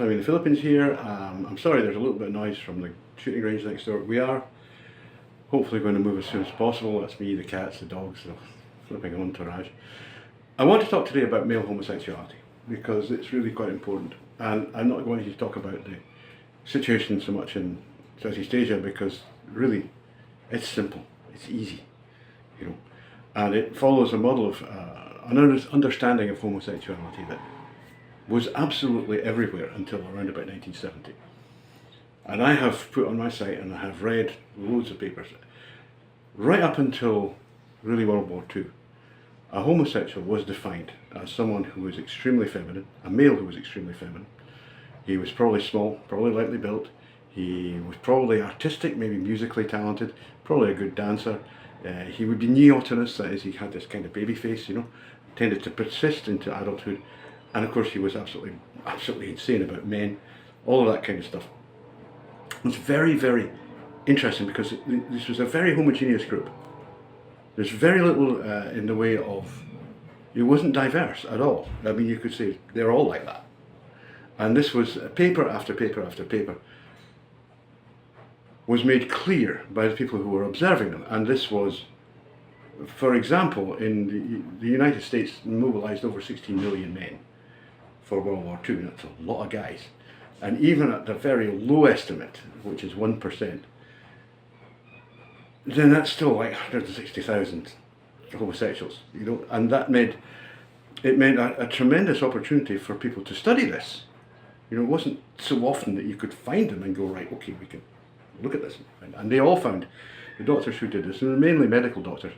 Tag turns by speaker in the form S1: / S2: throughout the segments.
S1: I'm in the Philippines here. I'm sorry there's a little bit of noise from the shooting range next door. We are hopefully going to move as soon as possible. That's me, the cats, the dogs, the flipping entourage. I want to talk today about male homosexuality because it's really quite important. And I'm not going to talk about the situation so much in Southeast Asia because really it's simple, it's easy, you know. And it follows a model of an understanding of homosexuality that was absolutely everywhere until around about 1970. And I have put on my site and I have read loads of papers, right up until really World War II, a homosexual was defined as someone who was extremely feminine, a male who was extremely feminine. He was probably small, probably lightly built, he was probably artistic, maybe musically talented, probably a good dancer. He would be neotenous, that is, he had this kind of baby face, you know, tended to persist into adulthood. And of course he was absolutely insane about men, all of that kind of stuff. It's very, very interesting because this was a very homogeneous group. There's very little in the way of, it wasn't diverse at all. I mean, you could say they're all like that. And this was paper after paper after paper was made clear by the people who were observing them. And this was, for example, in the United States mobilized over 16 million men for World War II. That's a lot of guys. And even at the very low estimate, which is 1%, then that's still like 160,000 homosexuals, you know, and that made a tremendous opportunity for people to study this. You know, it wasn't so often that you could find them and go, right, okay, we can look at this. And they all found, the doctors who did this, and mainly medical doctors,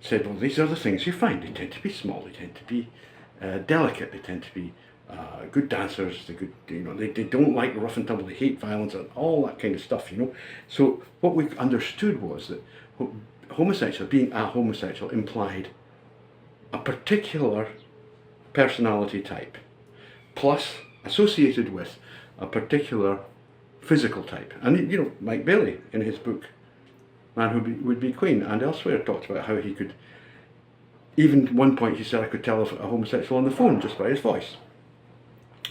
S1: said, well, these are the things you find. They tend to be small, they tend to be delicate, they tend to be good dancers, they don't like rough and tumble, they hate violence and all that kind of stuff, you know. So what we understood was that being a homosexual implied a particular personality type, plus associated with a particular physical type. And you know, Mike Bailey in his book Man Who Would Be Queen and elsewhere talked about how he could, even at one point he said, I could tell a homosexual on the phone just by his voice.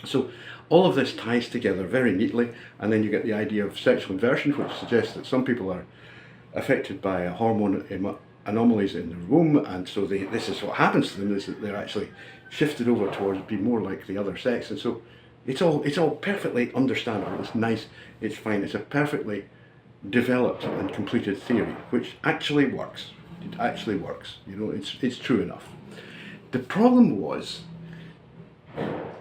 S1: So all of this ties together very neatly, and then you get the idea of sexual inversion, which suggests that some people are affected by hormone anomalies in the womb, and so this is what happens to them, is that they're actually shifted over towards being more like the other sex. And so it's all perfectly understandable, it's nice, it's fine, it's a perfectly developed and completed theory, which actually works. It actually works, you know, it's true enough. The problem was,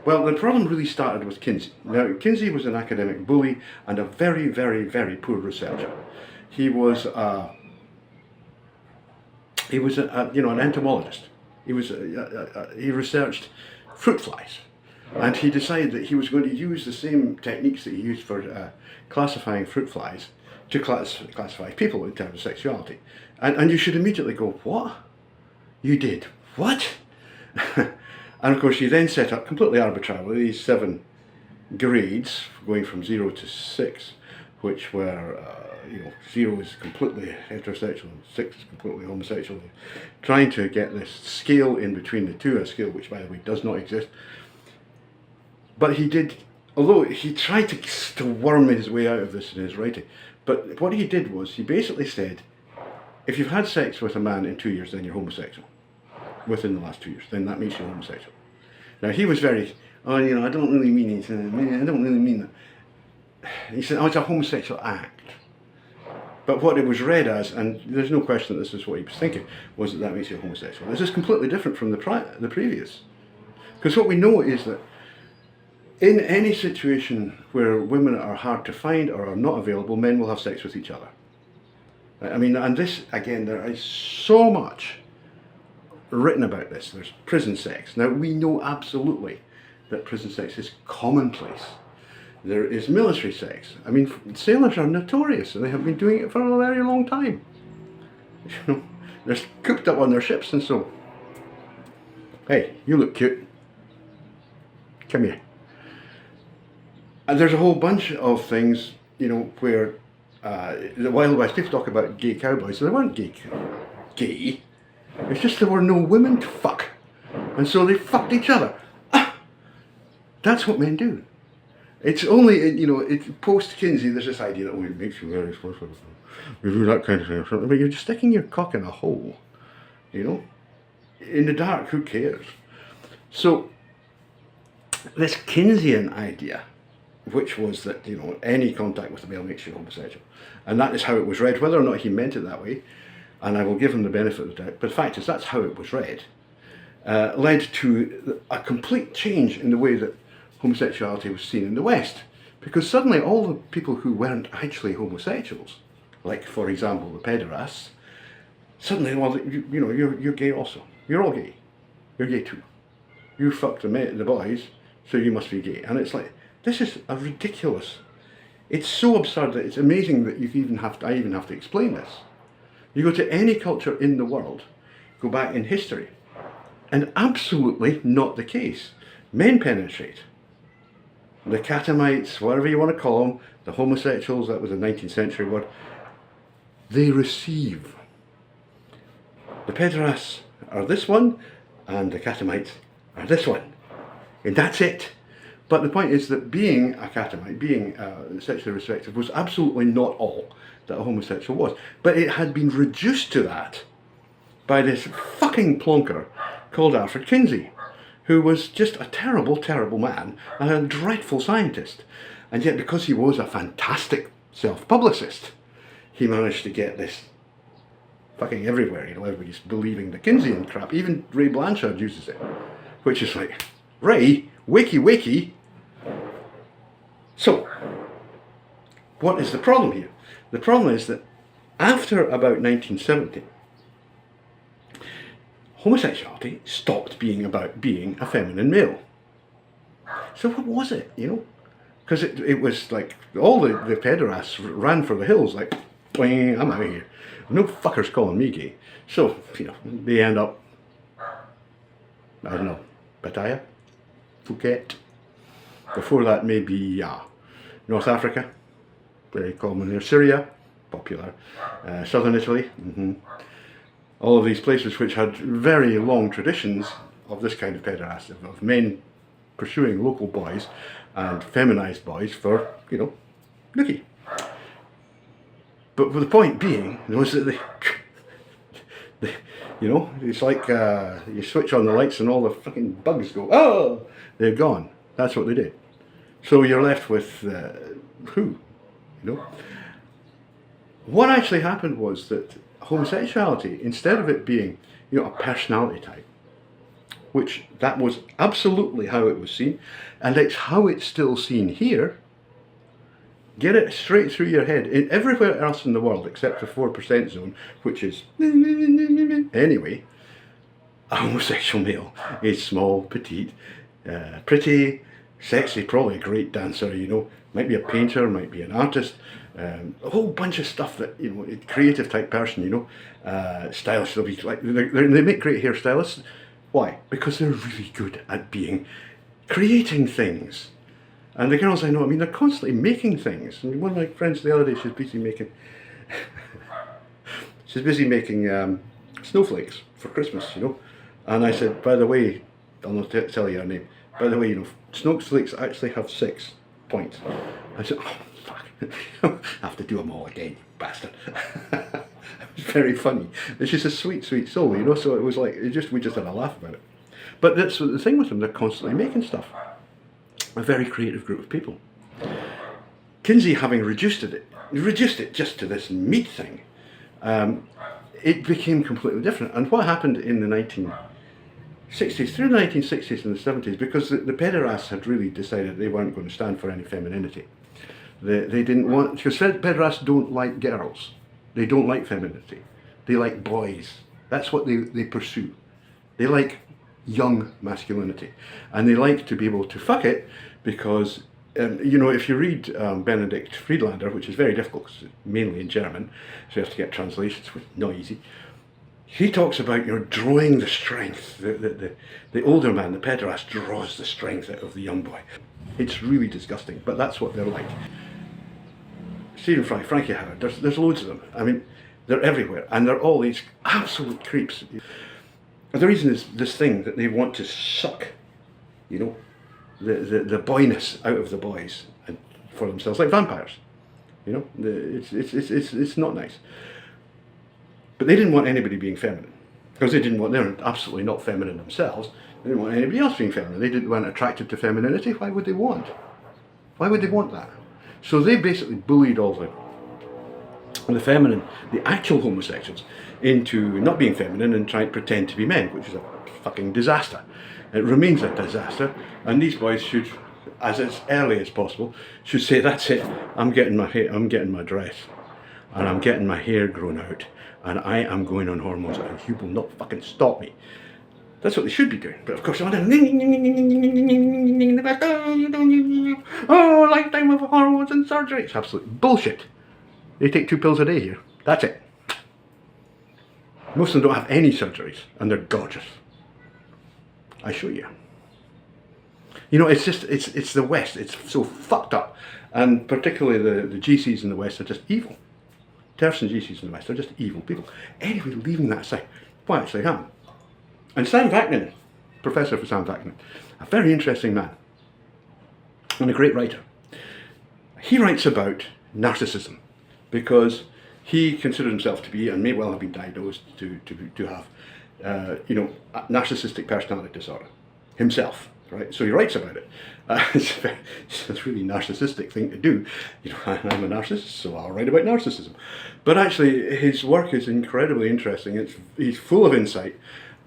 S1: well, the problem really started with Kinsey. Now, Kinsey was an academic bully and a very, very, very poor researcher. He was an entomologist. He researched fruit flies, and he decided that he was going to use the same techniques that he used for classifying fruit flies to classify people in terms of sexuality. And you should immediately go, what? You did what? And of course, he then set up completely arbitrarily these 7 grades, going from 0 to 6, which were, 0 is completely heterosexual and 6 is completely homosexual, trying to get this scale in between the two, a scale which, by the way, does not exist. But he did, although he tried to worm his way out of this in his writing, but what he did was, he basically said, if you've had sex with a man in 2 years, then you're homosexual. Within the last 2 years, then that makes you homosexual. Now he was very, I don't really mean it, I don't really mean that. He said, it's a homosexual act. But what it was read as, and there's no question that this is what he was thinking, was that makes you homosexual. This is completely different from the previous. Because what we know is that in any situation where women are hard to find or are not available, men will have sex with each other. I mean, and this, again, there is so much written about this. There's prison sex. Now, we know absolutely that prison sex is commonplace. There is military sex. I mean, sailors are notorious, and they have been doing it for a very long time. You know, they're cooped up on their ships, and so, hey, you look cute. Come here. And there's a whole bunch of things, you know, where the Wild West, people talk about gay cowboys. They weren't gay. It's just there were no women to fuck. And so they fucked each other. That's what men do. It's only, you know, post Kinsey, there's this idea that it makes you very responsible. You do that kind of thing or something, but you're just sticking your cock in a hole, you know? In the dark, who cares? So, this Keynesian idea, which was that, you know, any contact with a male makes you homosexual, and that is how it was read, whether or not he meant it that way, and I will give him the benefit of the doubt, but the fact is that's how it was read, led to a complete change in the way that homosexuality was seen in the West, because suddenly all the people who weren't actually homosexuals, like for example the pederasts, suddenly, well, you know, you're gay also. You're all gay. You're gay too. You fucked the boys, so you must be gay. And it's like, this is a ridiculous. It's so absurd that it's amazing that I even have to explain this. You go to any culture in the world, go back in history, and absolutely not the case. Men penetrate. The catamites, whatever you want to call them, the homosexuals, that was a 19th century word, they receive. The pederasts are this one, and the catamites are this one. And that's it. But the point is that being a catamite, being sexually restricted, was absolutely not all that a homosexual was. But it had been reduced to that by this fucking plonker called Alfred Kinsey, who was just a terrible, terrible man and a dreadful scientist. And yet because he was a fantastic self-publicist, he managed to get this fucking everywhere, you know, everybody's believing the Keynesian crap. Even Ray Blanchard uses it, which is like, Ray, wiki. So, what is the problem here? The problem is that after about 1970, homosexuality stopped being about being a feminine male. So what was it, you know? Because it was like, all the pederasts ran for the hills, like, boing, I'm out of here. No fuckers calling me gay. So, you know, they end up, I don't know, Pattaya, Phuket. Before that, maybe North Africa, very common there. Syria, popular. Southern Italy, all of these places which had very long traditions of this kind of pederasty, of men pursuing local boys and feminized boys for, you know, nookie. But the point being was that they, you know, it's like you switch on the lights and all the fucking bugs go, oh, they're gone. That's what they did. So you're left with who, you know? What actually happened was that homosexuality, instead of it being, you know, a personality type, which that was absolutely how it was seen, and it's how it's still seen here. Get it straight through your head. Everywhere else in the world, except the 4% zone, which is anyway, a homosexual male is small, petite, pretty, sexy, probably a great dancer, you know, might be a painter, might be an artist, a whole bunch of stuff that, you know, a creative type person, you know, stylish, they'll be like, they make great hairstylists. Why? Because they're really good at creating things. And the girls I know, I mean, they're constantly making things. And one of my friends the other day, she's busy making snowflakes for Christmas, you know. And I said, by the way, I'll not tell you her name, by the way, you know, snowflakes actually have 6 points. I said, oh, fuck, I have to do them all again, you bastard. It was very funny. And she's a sweet, sweet soul, you know, so it was like, we just had a laugh about it. But that's the thing with them, they're constantly making stuff. A very creative group of people. Kinsey, having reduced it just to this meat thing, it became completely different. And what happened in the 1960s, through the 1960s and the 70s, because the pederasts had really decided they weren't going to stand for any femininity. They didn't want, because pederasts don't like girls. They don't like femininity. They like boys. That's what they pursue. They like young masculinity, and they like to be able to fuck it because you know, if you read Benedict Friedlander, which is very difficult because it's mainly in German, so you have to get translations, which is not easy. He talks about, you know, drawing the strength. The older man, the pederast, draws the strength out of the young boy. It's really disgusting, but that's what they're like. Stephen Fry, Frankie Howard, there's loads of them. I mean, they're everywhere, and they're all these absolute creeps. And the reason is this thing that they want to suck, you know, the boyness out of the boys for themselves like vampires. You know, it's not nice. But they didn't want anybody being feminine, because they're absolutely not feminine themselves. They didn't want anybody else being feminine. They weren't attracted to femininity. Why would they want? Why would they want that? So they basically bullied all the feminine, the actual homosexuals, into not being feminine and trying to pretend to be men, which is a fucking disaster. It remains a disaster, and these boys should, as early as possible, should say, that's it, I'm getting my dress, and I'm getting my hair grown out, and I am going on hormones, and you will not fucking stop me. That's what they should be doing. But of course, oh, lifetime of hormones and surgery. It's absolute bullshit. They take 2 pills a day here. That's it. Most of them don't have any surgeries, and they're gorgeous. I show you. You know, it's the West. It's so fucked up, and particularly the GCs in the West are just evil. TERFs and GCs in the West are just evil people. Anyway, leaving that aside, what actually happened? And Sam Vaknin, Professor for Sam Vaknin, a very interesting man and a great writer. He writes about narcissism because he considered himself to be, and may well have been diagnosed to have, narcissistic personality disorder himself. Right, so he writes about it. It's a really narcissistic thing to do. You know, I'm a narcissist, so I'll write about narcissism. But actually, his work is incredibly interesting. He's full of insight.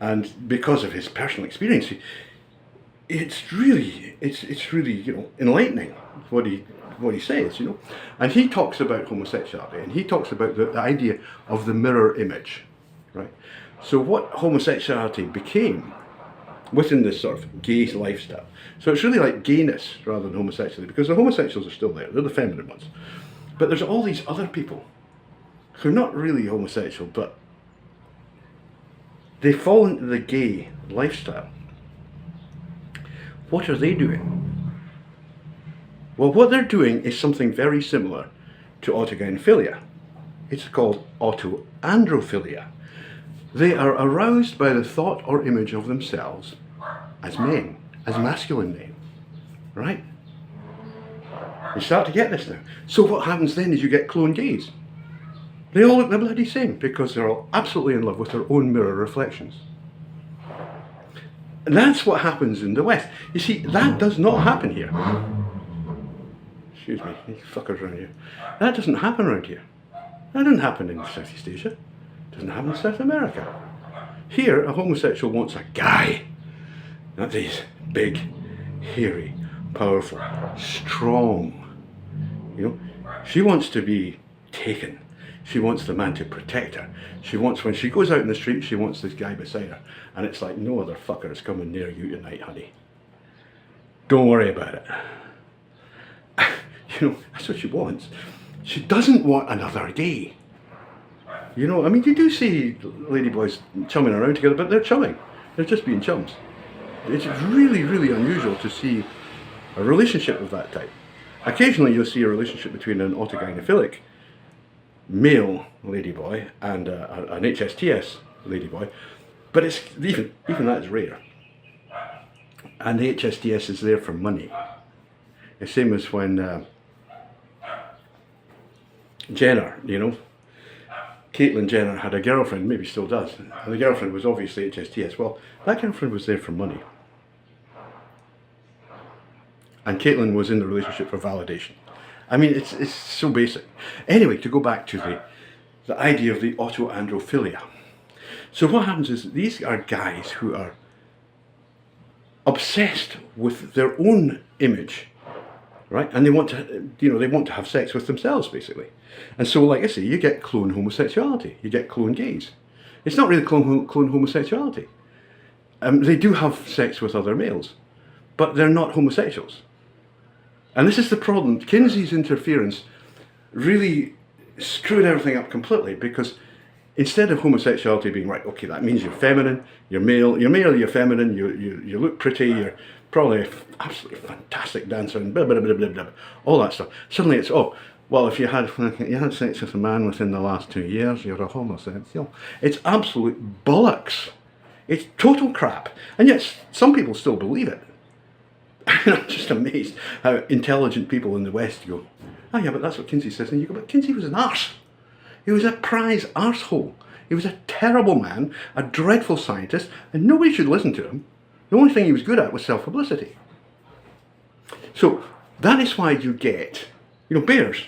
S1: And because of his personal experience, it's really enlightening what he says, you know. And he talks about homosexuality, and he talks about the idea of the mirror image, right? So what homosexuality became within this sort of gay lifestyle. So it's really like gayness rather than homosexuality, because the homosexuals are still there, they're the feminine ones. But there's all these other people who are not really homosexual, but they fall into the gay lifestyle. What are they doing? Well, what they're doing is something very similar to autogynephilia. It's called autoandrophilia. They are aroused by the thought or image of themselves as men, as masculine men, right? You start to get this now. So what happens then is you get clone gays. They all look the bloody same because they're all absolutely in love with their own mirror reflections. And that's what happens in the West. You see, that does not happen here. Excuse me, these fuckers around here. That doesn't happen around here. That doesn't happen in Southeast Asia. It doesn't happen in South America. Here, a homosexual wants a guy. Not these big, hairy, powerful, strong. You know, she wants to be taken. She wants the man to protect her. She wants, when she goes out in the street, she wants this guy beside her. And it's like, no other fucker is coming near you tonight, honey. Don't worry about it. You know, that's what she wants. She doesn't want another gay. You know, I mean, you do see ladyboys chumming around together, but they're chumming. They're just being chums. It's really, really unusual to see a relationship of that type. Occasionally you'll see a relationship between an autogynephilic male ladyboy and an HSTS ladyboy, but it's even that is rare. And the HSTS is there for money. The same as when Jenner, you know, Caitlyn Jenner had a girlfriend, maybe still does, and the girlfriend was obviously HSTS. Well, that girlfriend was there for money. And Caitlyn was in the relationship for validation. I mean, it's so basic. Anyway, to go back to the idea of the autoandrophilia. So what happens is these are guys who are obsessed with their own image, right? And they want to have sex with themselves, basically. And so, like I say, you get clone homosexuality, you get clone gays. It's not really clone homosexuality. They do have sex with other males, but they're not homosexuals. And this is the problem. Kinsey's interference really screwed everything up completely, because instead of homosexuality being, right, okay, that means you're feminine, you're male, you're feminine, you look pretty, you're probably an absolutely fantastic dancer, and blah, blah, blah, blah, blah, all that stuff. Suddenly it's, oh, well, if you had sex with a man within the last 2 years, you're a homosexual. It's absolute bollocks. It's total crap. And yet some people still believe it. I'm just amazed how intelligent people in the West go, oh yeah, but that's what Kinsey says. And you go, but Kinsey was an arse. He was a prize arsehole. He was a terrible man, a dreadful scientist, and nobody should listen to him. The only thing he was good at was self-publicity. So that is why you get, bears.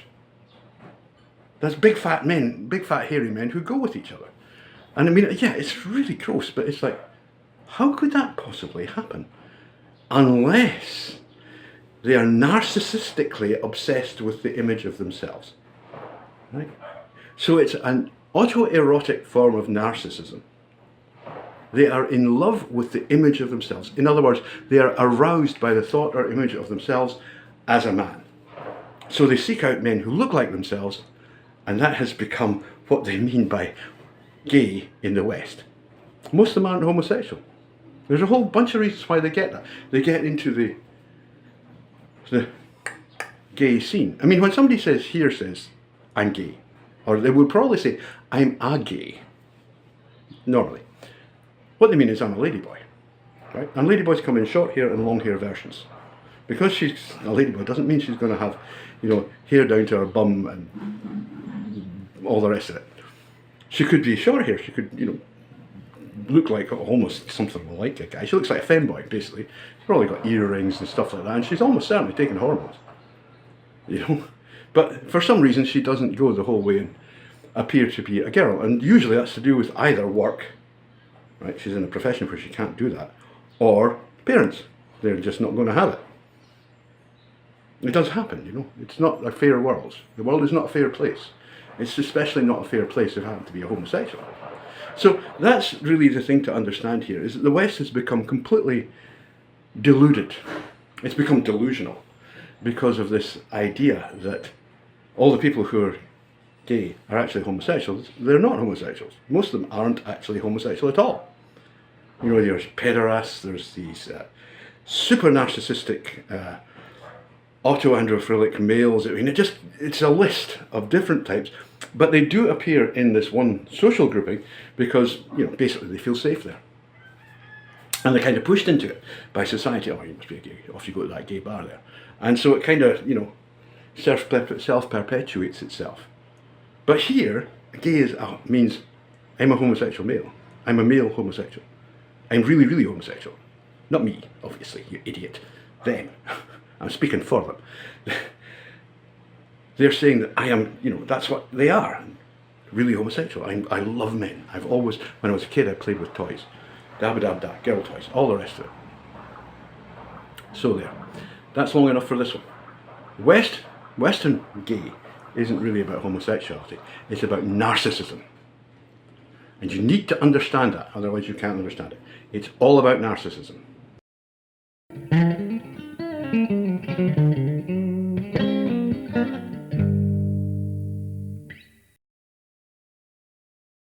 S1: That's big fat men, big fat hairy men who go with each other. And I mean, yeah, it's really gross, but it's like, how could that possibly happen? Unless they are narcissistically obsessed with the image of themselves. Right? So it's an autoerotic form of narcissism. They are in love with the image of themselves. In other words, they are aroused by the thought or image of themselves as a man. So they seek out men who look like themselves, and that has become what they mean by gay in the West. Most of them aren't homosexual. There's a whole bunch of reasons why they get that. They get into the gay scene. I mean, when somebody says, I'm gay, or they would probably say, I'm a gay, normally. What they mean is, I'm a ladyboy, right? And ladyboys come in short hair and long hair versions. Because she's a ladyboy doesn't mean she's going to have, hair down to her bum and all the rest of it. She could be short hair. She could, look like almost something like a guy. She looks like a femboy, basically. She's probably got earrings and stuff like that, and she's almost certainly taking hormones. But for some reason she doesn't go the whole way and appear to be a girl, and usually that's to do with either work, right? She's in a profession where she can't do that, or parents. They're just not going to have it. It does happen, It's not a fair world. The world is not a fair place. It's especially not a fair place if you happen to be a homosexual. So that's really the thing to understand here, is that the West has become completely deluded. It's become delusional because of this idea that all the people who are gay are actually homosexuals. They're not homosexuals. Most of them aren't actually homosexual at all. There's pederasts, there's these super narcissistic autoandrophilic males. I mean, it's a list of different types, but they do appear in this one social grouping because, basically they feel safe there. And they're kind of pushed into it by society. Oh, you must be a gay, off you go to that gay bar there. And so it kind of, self-perpetuates itself. But here, gay means I'm a homosexual male. I'm a male homosexual. I'm really, really homosexual. Not me, obviously, you idiot. Them. I'm speaking for them. They're saying that I am, that's what they are. Really homosexual. I love men. I've always, when I was a kid, I played with toys. Dabba-dabba-da, girl toys, all the rest of it. So there. That's long enough for this one. Western gay isn't really about homosexuality. It's about narcissism. And you need to understand that, otherwise you can't understand it. It's all about narcissism.